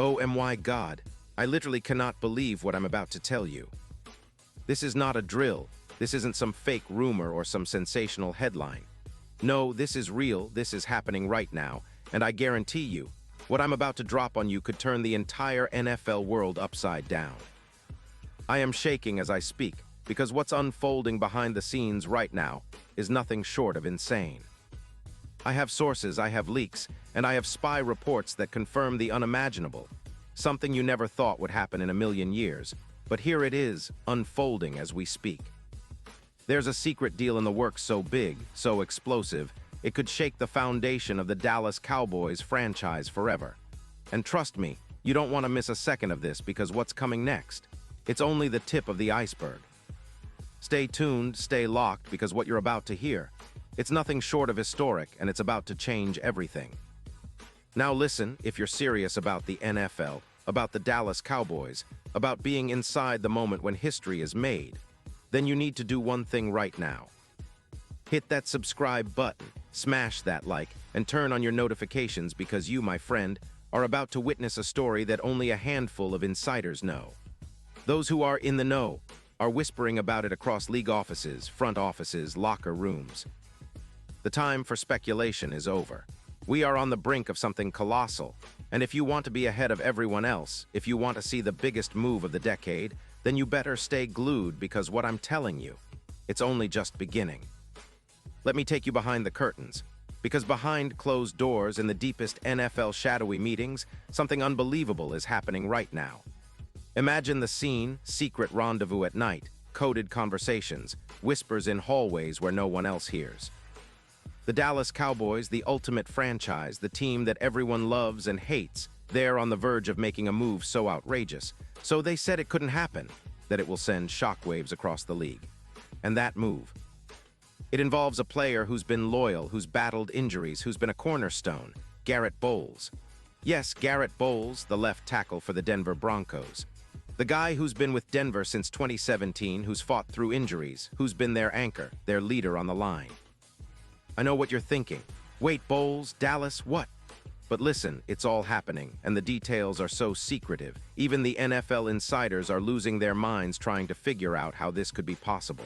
Oh my God, I literally cannot believe what I'm about to tell you. This is not a drill. This isn't some fake rumor or some sensational headline. No, this is real, this is happening right now, and I guarantee you, what I'm about to drop on you could turn the entire NFL world upside down. I am shaking as I speak, because what's unfolding behind the scenes right now is nothing short of insane. I have sources, I have leaks, and I have spy reports that confirm the unimaginable. Something you never thought would happen in a million years, but here it is, unfolding as we speak. There's a secret deal in the works so big, so explosive, it could shake the foundation of the Dallas Cowboys franchise forever. And trust me, you don't want to miss a second of this because what's coming next? It's only the tip of the iceberg. Stay tuned, stay locked, because what you're about to hear, it's nothing short of historic, and it's about to change everything. Now listen, if you're serious about the NFL, about the Dallas Cowboys, about being inside the moment when history is made, then you need to do one thing right now. Hit that subscribe button, smash that like, and turn on your notifications because you, my friend, are about to witness a story that only a handful of insiders know. Those who are in the know are whispering about it across league offices, front offices, locker rooms. The time for speculation is over. We are on the brink of something colossal, and if you want to be ahead of everyone else, if you want to see the biggest move of the decade, then you better stay glued because what I'm telling you, it's only just beginning. Let me take you behind the curtains, because behind closed doors in the deepest NFL shadowy meetings, something unbelievable is happening right now. Imagine the scene, secret rendezvous at night, coded conversations, whispers in hallways where no one else hears. The Dallas Cowboys, the ultimate franchise, the team that everyone loves and hates, they're on the verge of making a move so outrageous. So they said it couldn't happen, that it will send shockwaves across the league. And that move, it involves a player who's been loyal, who's battled injuries, who's been a cornerstone, Garrett Bowles. Yes, Garrett Bowles, the left tackle for the Denver Broncos. The guy who's been with Denver since 2017, who's fought through injuries, who's been their anchor, their leader on the line. I know what you're thinking. Wait, Bowles, Dallas, what? But listen, it's all happening, and the details are so secretive. Even the NFL insiders are losing their minds trying to figure out how this could be possible.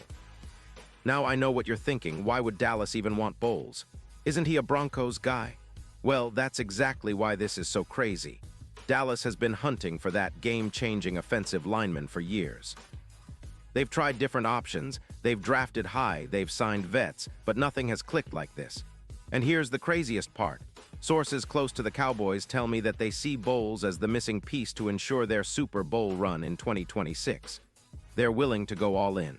Now I know what you're thinking. Why would Dallas even want Bowles? Isn't he a Broncos guy? Well, that's exactly why this is so crazy. Dallas has been hunting for that game-changing offensive lineman for years. They've tried different options, they've drafted high, they've signed vets, but nothing has clicked like this. And here's the craziest part. Sources close to the Cowboys tell me that they see Bowles as the missing piece to ensure their Super Bowl run in 2026. They're willing to go all in.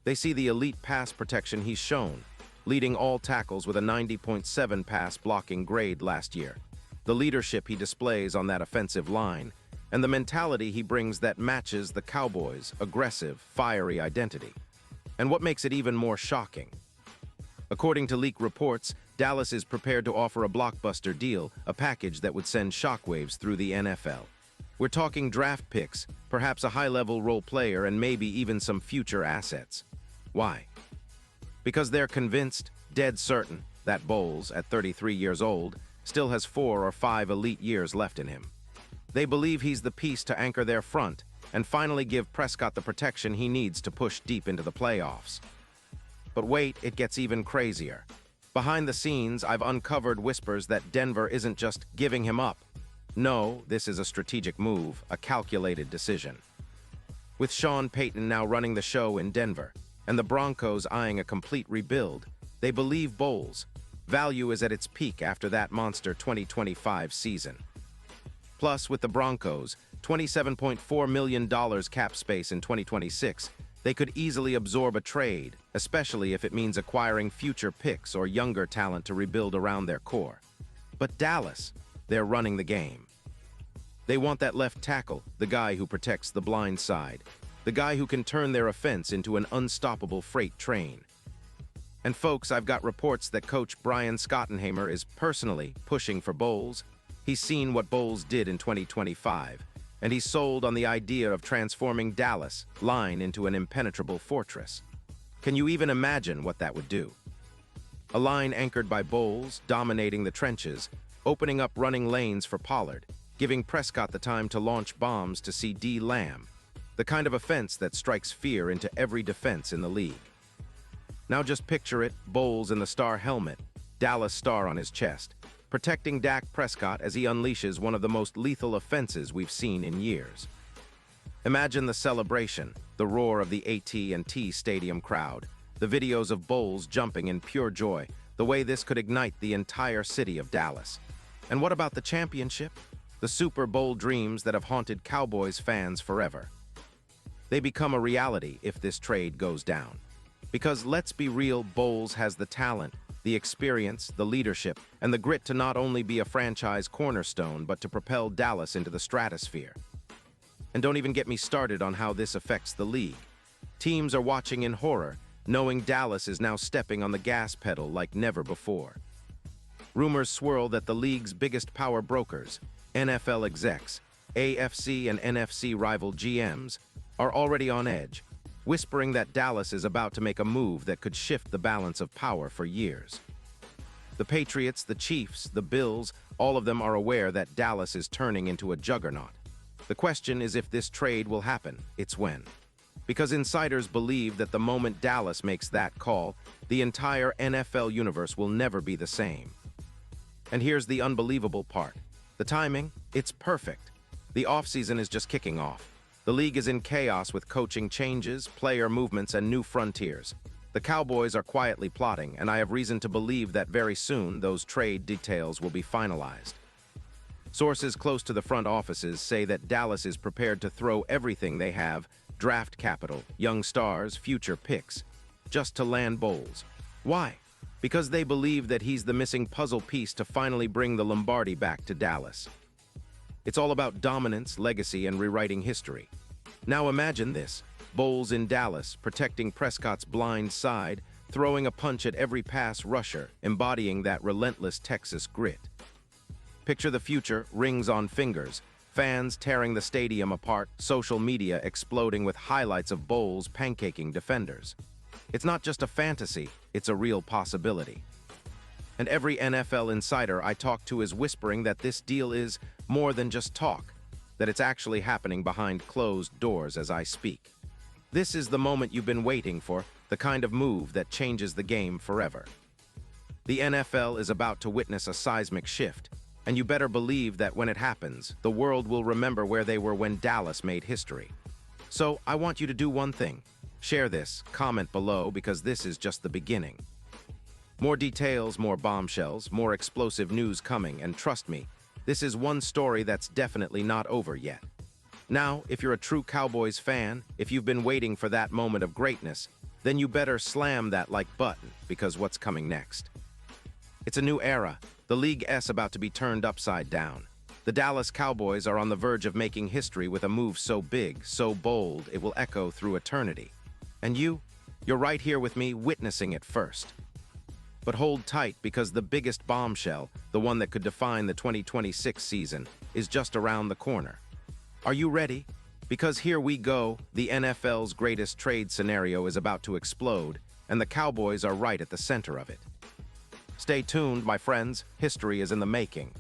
They see the elite pass protection he's shown, leading all tackles with a 90.7 pass blocking grade last year, the leadership he displays on that offensive line, and the mentality he brings that matches the Cowboys' aggressive, fiery identity. And what makes it even more shocking? According to leak reports, Dallas is prepared to offer a blockbuster deal, a package that would send shockwaves through the NFL. We're talking draft picks, perhaps a high-level role player, and maybe even some future assets. Why? Because they're convinced, dead certain, that Bowles, at 33 years old, still has 4 or 5 elite years left in him. They believe he's the piece to anchor their front and finally give Prescott the protection he needs to push deep into the playoffs. But wait, it gets even crazier. Behind the scenes, I've uncovered whispers that Denver isn't just giving him up. No, this is a strategic move, a calculated decision. With Sean Payton now running the show in Denver, and the Broncos eyeing a complete rebuild, they believe Bowles' value is at its peak after that monster 2025 season. Plus, with the Broncos, $27.4 million cap space in 2026, they could easily absorb a trade, especially if it means acquiring future picks or younger talent to rebuild around their core. But Dallas, they're running the game. They want that left tackle, the guy who protects the blind side, the guy who can turn their offense into an unstoppable freight train. And folks, I've got reports that coach Brian Schottenheimer is personally pushing for Bowles. He's seen what Bowles did in 2025, and he's sold on the idea of transforming Dallas' line into an impenetrable fortress. Can you even imagine what that would do? A line anchored by Bowles, dominating the trenches, opening up running lanes for Pollard. giving Prescott the time to launch bombs to C.D. Lamb, the kind of offense that strikes fear into every defense in the league. Now just picture it, Bowles in the star helmet, Dallas star on his chest, protecting Dak Prescott as he unleashes one of the most lethal offenses we've seen in years. Imagine the celebration, the roar of the AT&T Stadium crowd, the videos of Bowles jumping in pure joy, the way this could ignite the entire city of Dallas. And what about the championship? The Super Bowl dreams that have haunted Cowboys fans forever. They become a reality if this trade goes down. Because let's be real, Bowles has the talent, the experience, the leadership, and the grit to not only be a franchise cornerstone, but to propel Dallas into the stratosphere. And don't even get me started on how this affects the league. Teams are watching in horror, knowing Dallas is now stepping on the gas pedal like never before. Rumors swirl that the league's biggest power brokers, NFL execs, AFC and NFC rival GMs, are already on edge, whispering that Dallas is about to make a move that could shift the balance of power for years. The Patriots, the Chiefs, the Bills, all of them are aware that Dallas is turning into a juggernaut. The question is if this trade will happen, it's when. Because insiders believe that the moment Dallas makes that call, the entire NFL universe will never be the same. And here's the unbelievable part. The timing, it's perfect. The offseason is just kicking off. The league is in chaos with coaching changes, player movements, and new frontiers. The Cowboys are quietly plotting, and I have reason to believe that very soon those trade details will be finalized. Sources close to the front offices say that Dallas is prepared to throw everything they have, draft capital, young stars, future picks, just to land Bowles. Why? Because they believe that he's the missing puzzle piece to finally bring the Lombardi back to Dallas. It's all about dominance, legacy, and rewriting history. Now imagine this, Bowles in Dallas, protecting Prescott's blind side, throwing a punch at every pass rusher, embodying that relentless Texas grit. Picture the future, rings on fingers, fans tearing the stadium apart, social media exploding with highlights of Bowles pancaking defenders. It's not just a fantasy, it's a real possibility. And every NFL insider I talk to is whispering that this deal is more than just talk, that it's actually happening behind closed doors as I speak. This is the moment you've been waiting for, the kind of move that changes the game forever. The NFL is about to witness a seismic shift, and you better believe that when it happens, the world will remember where they were when Dallas made history. So I want you to do one thing. Share this, comment below, because this is just the beginning. More details, more bombshells, more explosive news coming, and trust me, this is one story that's definitely not over yet. Now, if you're a true Cowboys fan, if you've been waiting for that moment of greatness, then you better slam that like button, because what's coming next? It's a new era, the League-S about to be turned upside down. The Dallas Cowboys are on the verge of making history with a move so big, so bold, it will echo through eternity. And you're right here with me, witnessing it first. But hold tight, because the biggest bombshell, the one that could define the 2026 season, is just around the corner. Are you ready? Because here we go, the NFL's greatest trade scenario is about to explode, and the Cowboys are right at the center of it. Stay tuned, my friends, history is in the making.